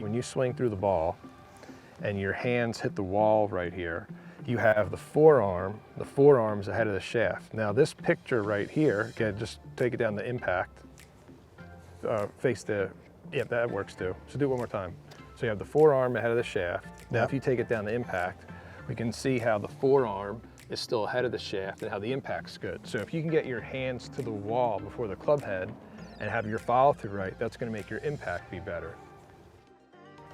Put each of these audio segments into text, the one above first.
when you swing through the ball and your hands hit the wall right here, you have the forearm's ahead of the shaft. Now this picture right here, again, just take it down the impact, face the, yeah, that works too. So do it one more time. So you have the forearm ahead of the shaft. Now if you take it down the impact, we can see how the forearm is still ahead of the shaft and how the impact's good. So if you can get your hands to the wall before the club head and have your follow through right, that's gonna make your impact be better.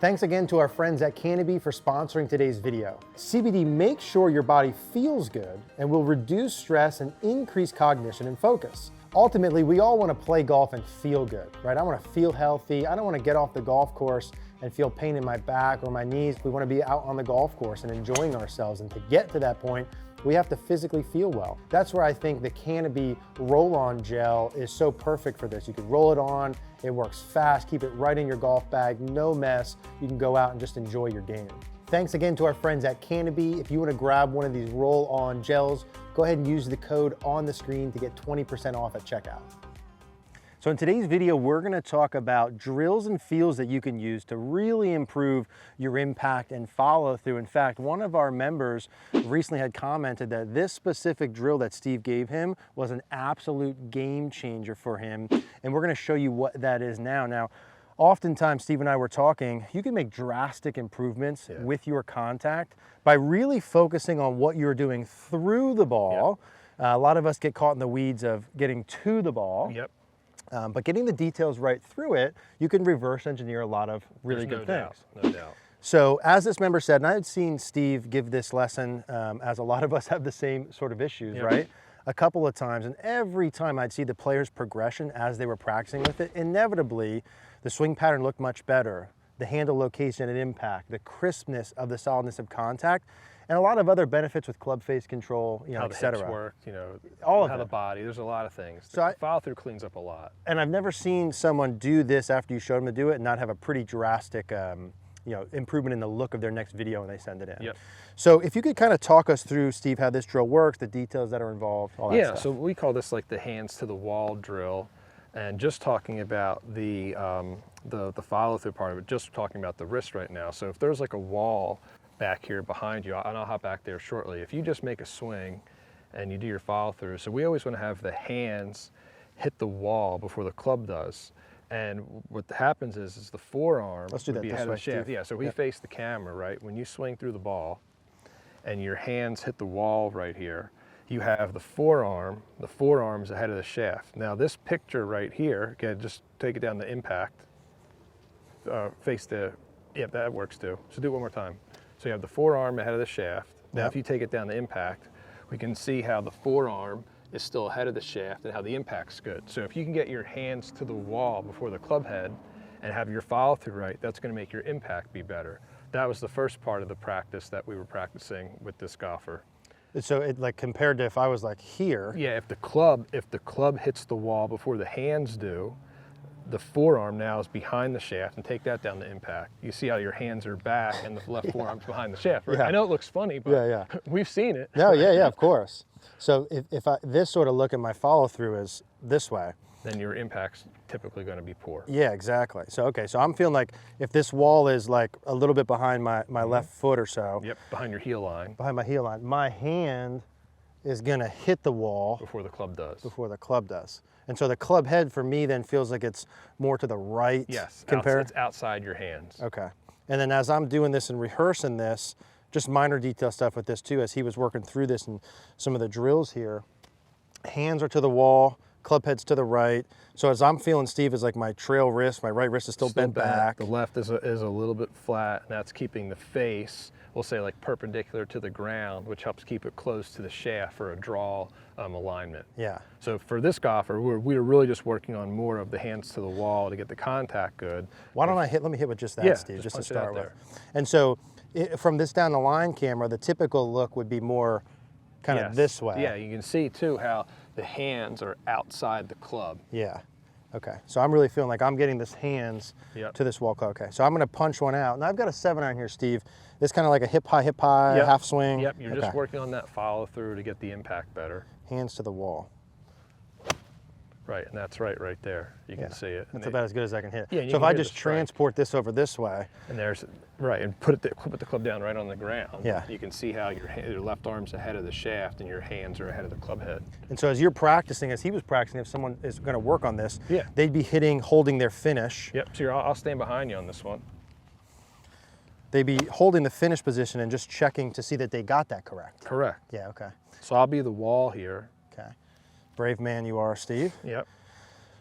Thanks again to our friends at Canopy for sponsoring today's video. CBD makes sure your body feels good and will reduce stress and increase cognition and focus. Ultimately, we all want to play golf and feel good, right? I want to feel healthy. I don't want to get off the golf course and feel pain in my back or my knees. We want to be out on the golf course and enjoying ourselves. And to get to that point, we have to physically feel well. That's where I think the Canopy roll-on gel is so perfect for this. You can roll it on, it works fast, keep it right in your golf bag, no mess. You can go out and just enjoy your game. Thanks again to our friends at Canopy. If you want to grab one of these roll-on gels, go ahead and use the code on the screen to get 20% off at checkout. So in today's video, we're going to talk about drills and feels that you can use to really improve your impact and follow through. In fact, one of our members recently had commented that this specific drill that Steve gave him was an absolute game changer for him. And we're going to show you what that is now. Now, oftentimes, Steve and I were talking, you can make drastic improvements with your contact by really focusing on what you're doing through the ball. A lot of us get caught in the weeds of getting to the ball. But getting the details right through it, you can reverse engineer a lot of really good things. No doubt. So as this member said, and I had seen Steve give this lesson, as a lot of us have the same sort of issues, right? A couple of times, and every time I'd see the player's progression as they were practicing with it, inevitably the swing pattern looked much better. The handle location and impact, the crispness of the solidness of contact, and a lot of other benefits with club face control, you know, how the hips work, you know, all of how it. the body. There's a lot of things. So the follow through cleans up a lot. And I've never seen someone do this after you showed them to do it and not have a pretty drastic, you know, improvement in the look of their next video when they send it in. So if you could kind of talk us through, Steve, how this drill works, the details that are involved, all that stuff. So we call this like the hands to the wall drill, and just talking about the follow through part of it. Just talking about the wrist right now. So if there's like a wall back here behind you, and I'll hop back there shortly. If you just make a swing and you do your follow through, so we always want to have the hands hit the wall before the club does. And what happens is the forearm would be ahead of the shaft. Yeah, so we face the camera, right? When you swing through the ball and your hands hit the wall right here, you have the forearm's ahead of the shaft. Now this picture right here, again, just take it down the impact, face the, yeah, that works too. So do it one more time. So you have the forearm ahead of the shaft. Now if you take it down the impact, we can see how the forearm is still ahead of the shaft and how the impact's good. So if you can get your hands to the wall before the club head and have your follow through right, that's going to make your impact be better. That was the first part of the practice that we were practicing with this golfer. So it, like, compared to if I was like here. Yeah, if the club hits the wall before the hands do, the forearm now is behind the shaft, and take that down the impact. You see how your hands are back and the left forearm's behind the shaft, right? I know it looks funny, but we've seen it. No, of course. So if this sort of look at my follow through is this way, then your impact's typically going to be poor. Yeah, exactly. So, okay, so I'm feeling like if this wall is like a little bit behind my left foot or so. Yep, behind your heel line. Behind my heel line. My hand is going to hit the wall. Before the club does. Before the club does. And so the club head for me then feels like it's more to the right. Yes, compared. It's outside your hands. Okay. And then as I'm doing this and rehearsing this, just minor detail stuff with this too, as he was working through this and some of the drills here, hands are to the wall, club head's to the right. So as I'm feeling, Steve, is like my trail wrist, my right wrist is still bent back. The left is a little bit flat, and that's keeping the face, we'll say, like perpendicular to the ground, which helps keep it close to the shaft for a draw alignment. Yeah. So for this golfer, we're really just working on more of the hands to the wall to get the contact good. Why don't let me hit with just that, Steve, just to start with. And so from this down the line camera, the typical look would be more kind of this way. Yeah, you can see too how the hands are outside the club. Yeah. Okay. So I'm really feeling like I'm getting this hands to this wall. Okay. So I'm going to punch one out. Now I've got a 7-iron here, Steve. It's kind of like a hip high, half swing. Yep. You're just working on that follow through to get the impact better. Hands to the wall. Right, and that's right there. You can see it. That's about as good as I can hit. Yeah, and you so if can I hear the just strike. transport this over this way, And there's, right, and put the club down right on the ground. Yeah. You can see how your left arm's ahead of the shaft and your hands are ahead of the club head. and so as you're practicing, as he was practicing, if someone is going to work on this, Yeah. they'd be holding their finish. Yep, so I'll stand behind you on this one. They'd be holding the finish position and just checking to see that they got that correct. Correct. Yeah, okay. So I'll be the wall here. Okay. Brave man you are, Steve. Yep.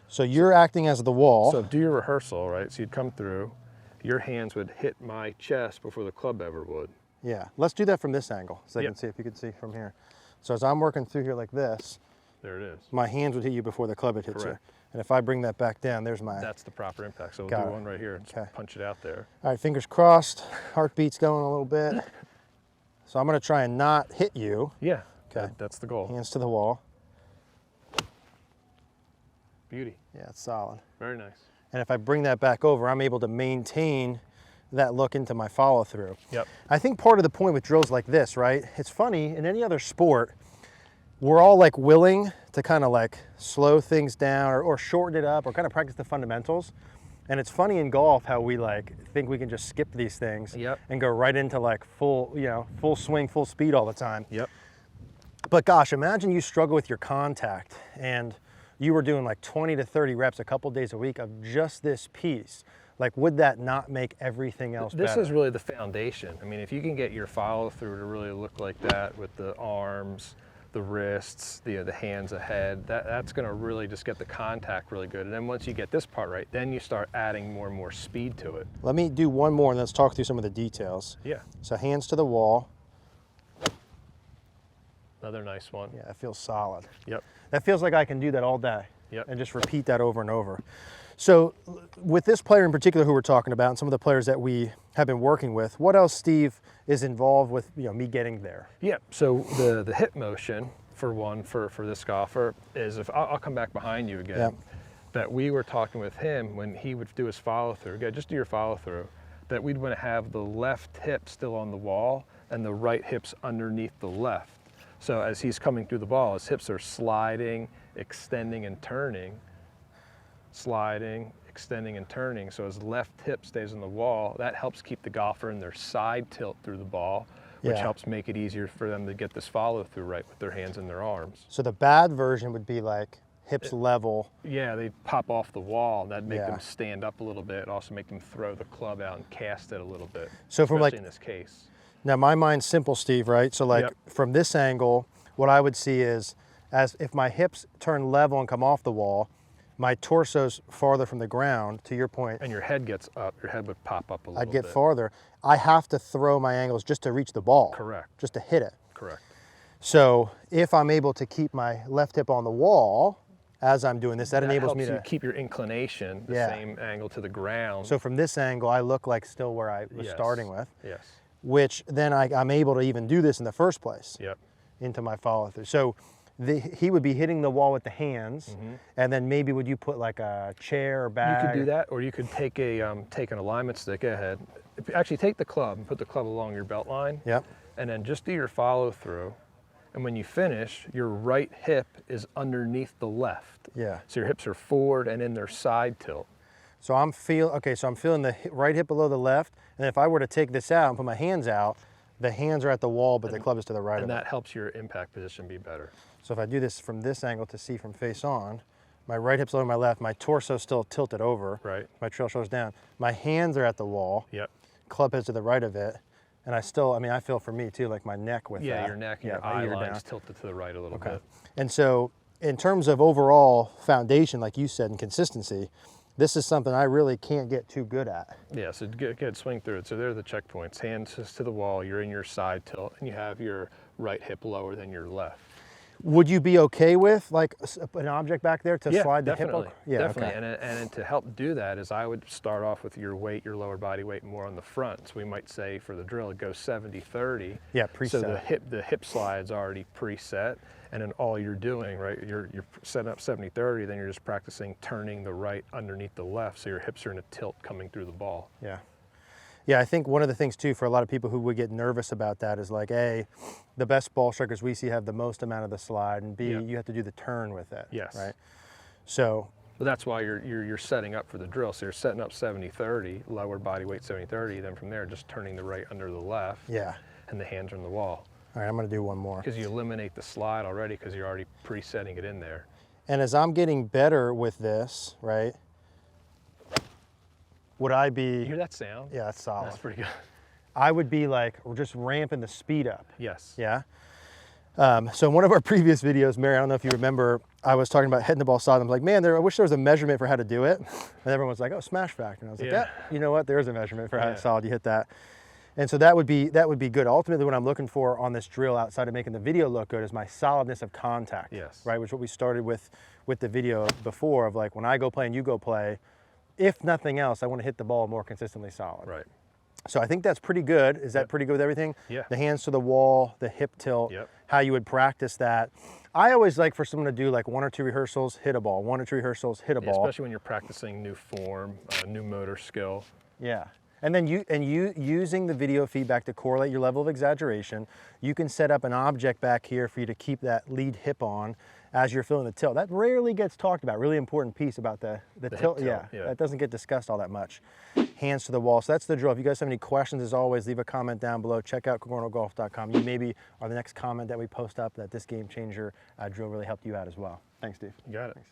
So you're acting as the wall. So do your rehearsal, right? So you'd come through, your hands would hit my chest before the club ever would. Yeah, let's do that from this angle so I Yep. can see if you can see from here. So as I'm working through here like this, There it is. my hands would hit you before the club would hit you. Correct. And if I bring that back down, there's my, That's the proper impact. So we'll Got do it. one right here and just Okay. punch it out there. all right, fingers crossed, heartbeat's going a little bit. So I'm gonna try and not hit you. Yeah, Okay. that's the goal. Hands to the wall. Beauty. Yeah, it's solid. Very nice. And if I bring that back over, I'm able to maintain that look into my follow through. Yep. I think part of the point with drills like this, right? It's funny, in any other sport, we're all like willing to kind of like slow things down or shorten it up or kind of practice the fundamentals. And it's funny in golf how we like think we can just skip these things Yep. and go right into like full swing, full speed all the time. Yep. But gosh, imagine you struggle with your contact and you were doing like 20 to 30 reps a couple days a week of just this piece. Like, would that not make everything else This better? is really the foundation. I mean, if you can get your follow through to really look like that with the arms, the wrists, the hands ahead, that's going to really just get the contact really good. And then once you get this part right, then you start adding more and more speed to it. Let me do one more and let's talk through some of the details. Yeah. So hands to the wall. Another nice one. Yeah, that feels solid. Yep. That feels like I can do that all day. Yep. And just repeat that over and over. So with this player in particular who we're talking about and some of the players that we have been working with, what else, Steve, is involved with me getting there? Yeah, so the hip motion, for one, for this golfer, is if I'll come back behind you again, Yep. that we were talking with him when he would do his follow through, again, just do your follow through, that we'd want to have the left hip still on the wall and the right hip's underneath the left. So as he's coming through the ball, his hips are sliding, extending and turning, sliding, extending and turning. So his left hip stays on the wall. That helps keep the golfer in their side tilt through the ball, which Yeah. helps make it easier for them to get this follow through right with their hands and their arms. So the bad version would be like hips level. Yeah, they pop off the wall. That'd make Yeah. them stand up a little bit, also make them throw the club out and cast it a little bit. So from like- especially in this case. Now my mind's simple, Steve, right? So like Yep. from this angle, what I would see is as if my hips turn level and come off the wall, my torso's farther from the ground, to your point, And your head gets up, your head would pop up a little I'd get bit. farther. I have to throw my angles just to reach the ball. Correct. Just to hit it. Correct. So if I'm able to keep my left hip on the wall as I'm doing this, that enables me helps to. you keep your inclination the Yeah. same angle to the ground. So from this angle, I look like still where I was Yes. starting with, Yes. which then I'm able to even do this in the first place Yep. into my follow through. So he would be hitting the wall with the hands, and then maybe would you put like a chair or bag? You could do that, or you could take take an alignment stick. Go ahead. Actually, take the club and put the club along your belt line. Yep. And then just do your follow through. And when you finish, your right hip is underneath the left. Yeah. So your hips are forward and in their side tilt. So I'm feeling the right hip below the left, and if I were to take this out and put my hands out, the hands are at the wall, but the club is to the right And of that it. helps your impact position be better. So if I do this from this angle to see from face on, my right hip's lower than my left, my torso's still tilted over, Right. my trail shoulder's down, my hands are at the wall, Yep. club head's to the right of it, and I feel for me too, like my neck with Yeah, your neck and your my eye ear line's down. tilted to the right a little Okay. bit. And so in terms of overall foundation, like you said, and consistency, this is something I really can't get too good at. Yeah, so good, swing through it. So there are the checkpoints. Hands just to the wall, you're in your side tilt, and you have your right hip lower than your left. Would you be okay with like an object back there to slide the definitely. hip? Yeah, definitely. okay. And to help do that is I would start off with your weight, your lower body weight more on the front. So we might say for the drill, go 70-30. Yeah, So preset. the hip slide's already preset, and then all you're doing, right, you're setting up 70-30, then you're just practicing turning the right underneath the left, so your hips are in a tilt coming through the ball. Yeah. Yeah, I think one of the things too for a lot of people who would get nervous about that is like, A, the best ball strikers we see have the most amount of the slide, and B, Yep. you have to do the turn with it. Yes. Right. So But that's why you're setting up for the drill. So you're setting up 70-30, lower body weight 70-30, then from there just turning the right under the left. yeah. And the hands are on the wall. All right, I'm gonna do one more. Because you eliminate the slide already because you're already pre-setting it in there. And as I'm getting better with this, right, would I be... You hear that sound? Yeah, that's solid. That's pretty good. I would be like, we're just ramping the speed up. Yes. Yeah. So in one of our previous videos, Mary, I don't know if you remember, I was talking about hitting the ball solid. I'm like, man, I wish there was a measurement for how to do it. And everyone was like, oh, smash factor. And I was like, yeah, you know what? There is a measurement for how solid you hit that. And so that would be good. Ultimately, what I'm looking for on this drill, outside of making the video look good, is my solidness of contact. Yes. Right, which is what we started with the video before, of like, when I go play and you go play, if nothing else, I want to hit the ball more consistently solid. Right. So I think that's pretty good. Is that pretty good with everything? Yeah. The hands to the wall, the hip tilt, Yep. how you would practice that. I always like for someone to do like 1 or 2 rehearsals, hit a ball, 1 or 2 rehearsals, hit a ball. Especially when you're practicing new form, new motor skill. Yeah. And then using the video feedback to correlate your level of exaggeration, you can set up an object back here for you to keep that lead hip on as you're feeling the tilt. That rarely gets talked about. Really important piece about the tilt. Yeah, that doesn't get discussed all that much. Hands to the wall. So that's the drill. If you guys have any questions, as always, leave a comment down below. Check out cogornogolf.com. You maybe are the next comment that we post up that this game changer drill really helped you out as well. Thanks, Steve. You got it. Thanks.